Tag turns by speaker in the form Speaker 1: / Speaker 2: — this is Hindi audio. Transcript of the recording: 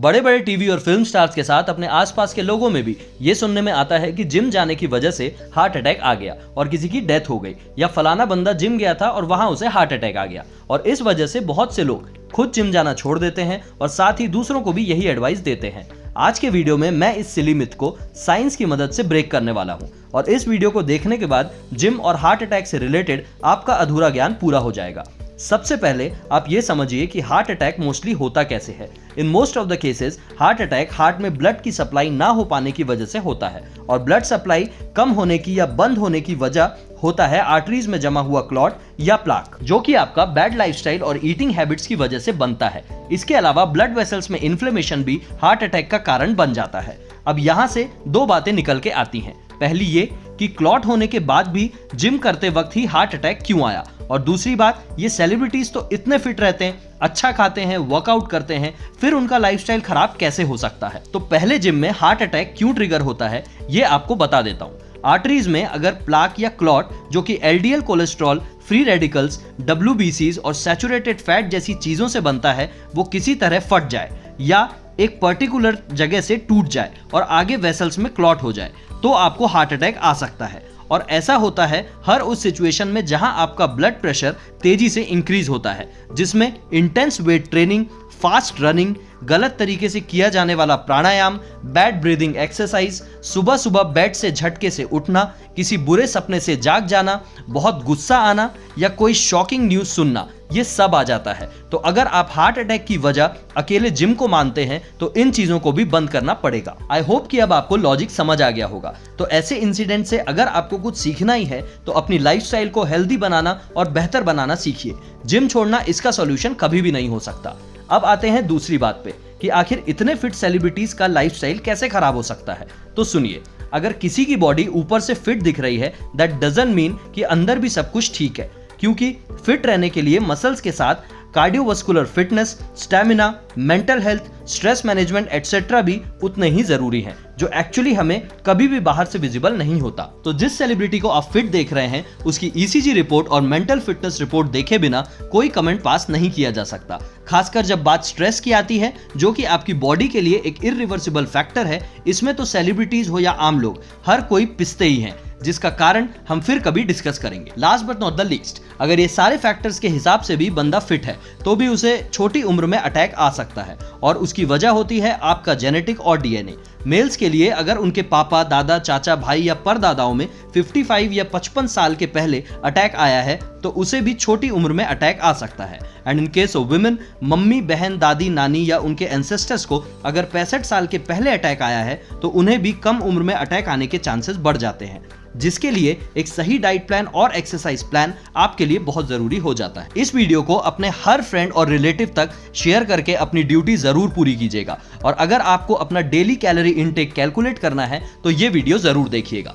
Speaker 1: बड़े बड़े टीवी और फिल्म स्टार्स के साथ अपने आसपास के लोगों में भी ये सुनने में आता है कि जिम जाने की वजह से हार्ट अटैक आ गया और किसी की डेथ हो गई, या फलाना बंदा जिम गया था और वहां उसे हार्ट अटैक आ गया। और इस वजह से बहुत से लोग खुद जिम जाना छोड़ देते हैं और साथ ही दूसरों को भी यही एडवाइस देते हैं। आज के वीडियो में मैं इस सिली मिथ को साइंस की मदद से ब्रेक करने वाला हूं और इस वीडियो को देखने के बाद जिम और हार्ट अटैक से रिलेटेड आपका अधूरा ज्ञान पूरा हो जाएगा। सबसे पहले आप ये समझिए कि हार्ट अटैक मोस्टली होता कैसे है। In most of the cases heart attack heart में ब्लड की सप्लाई ना हो पाने की वजह से होता है और ब्लड सप्लाई कम होने की या बंद होने की वजह होता है आर्टरीज में जमा हुआ क्लॉट या प्लाक, जो कि आपका बैड लाइफस्टाइल और ईटिंग हैबिट्स की वजह से बनता है। इसके अलावा ब्लड वेसल्स में इन्फ्लेमेशन भी हार्ट अटैक का कारण बन जाता है। अब यहाँ से दो बातें निकल के आती हैं। पहली ये कि क्लॉट होने के बाद भी जिम करते वक्त ही हार्ट अटैक क्यों आया, और दूसरी बात, ये सेलिब्रिटीज तो इतने फिट रहते हैं, अच्छा खाते हैं, वर्कआउट करते हैं, फिर उनका लाइफस्टाइल खराब कैसे हो सकता है। तो पहले जिम में हार्ट अटैक क्यों ट्रिगर होता है ये आपको बता देता हूँ। आर्टरीज में अगर प्लाक या क्लॉट जो कि एलडीएल कोलेस्ट्रॉल, फ्री रेडिकल्स, डब्ल्यूबीसीज और सैचुरेटेड फैट जैसी चीजों से बनता है, वो किसी तरह फट जाए या एक पर्टिकुलर जगह से टूट जाए और आगे वेसल्स में क्लॉट हो जाए, तो आपको हार्ट अटैक आ सकता है। और ऐसा होता है हर उस सिचुएशन में जहां आपका ब्लड प्रेशर तेजी से इंक्रीज होता है, जिसमें intense weight training, fast running, गलत तरीके से किया जाने वाला प्राणायाम, बैड ब्रीदिंग एक्सरसाइज, सुबह सुबह बेड से झटके से उठना, किसी बुरे सपने से जाग जाना, बहुत गुस्सा आना या कोई शॉकिंग न्यूज सुनना, ये सब आ जाता है। तो अगर आप हार्ट अटैक की वजह अकेले जिम को मानते हैं तो इन चीजों को भी बंद करना पड़ेगा। आई होप कि अब आपको लॉजिक समझ आ गया होगा। तो ऐसे इंसिडेंट से अगर आपको कुछ सीखना ही है तो अपनी लाइफस्टाइल को हेल्दी बनाना और बेहतर बनाना सीखिए। जिम छोड़ना इसका सॉल्यूशन कभी भी नहीं हो सकता। अब आते हैं दूसरी बात पे कि आखिर इतने फिट सेलिब्रिटीज का लाइफस्टाइल कैसे खराब हो सकता है। तो सुनिए, अगर किसी की बॉडी ऊपर से फिट दिख रही है, दैट डजंट मीन कि अंदर भी सब कुछ ठीक है, क्योंकि फिट रहने के लिए मसल्स के साथ cardiovascular fitness, stamina, mental health, stress management etcetera भी उतने ही जरूरी हैं, जो एक्चुअली हमें कभी भी बाहर से विजिबल नहीं होता। तो जिस सेलिब्रिटी को आप फिट देख रहे हैं उसकी ईसीजी रिपोर्ट और मेंटल फिटनेस रिपोर्ट देखे बिना कोई कमेंट पास नहीं किया जा सकता, खासकर जब बात स्ट्रेस की आती है, जो कि आपकी बॉडी के लिए एक इरिवर्सिबल फैक्टर है। इसमें तो सेलिब्रिटीज हो या आम लोग, हर कोई पिसते ही हैं, जिसका कारण हम फिर कभी डिस्कस करेंगे। Last but not the least, अगर ये सारे फैक्टर्स के हिसाब से भी बंदा फिट है तो भी उसे छोटी उम्र में अटैक आ सकता है और उसकी वजह होती है आपका जेनेटिक और डीएनए। मेल्स के लिए अगर उनके पापा, दादा, चाचा, भाई या परदादाओं में 55 या 55 साल के पहले अटैक आया है तो उसे भी छोटी उम्र में अटैक आ सकता है। And in case of women, mummy, बहन, दादी, नानी या उनके एंसेस्टर्स को अगर 65 साल के पहले अटैक आया है तो उन्हें भी कम उम्र में अटैक आने के चांसेस बढ़ जाते हैं, जिसके लिए एक सही डाइट प्लान और एक्सरसाइज प्लान आपके लिए बहुत जरूरी हो जाता है। इस वीडियो को अपने हर फ्रेंड और रिलेटिव तक शेयर करके अपनी ड्यूटी जरूर पूरी कीजिएगा और अगर आपको अपना डेली कैलोरी इनटेक कैलकुलेट करना है तो ये वीडियो जरूर देखिएगा।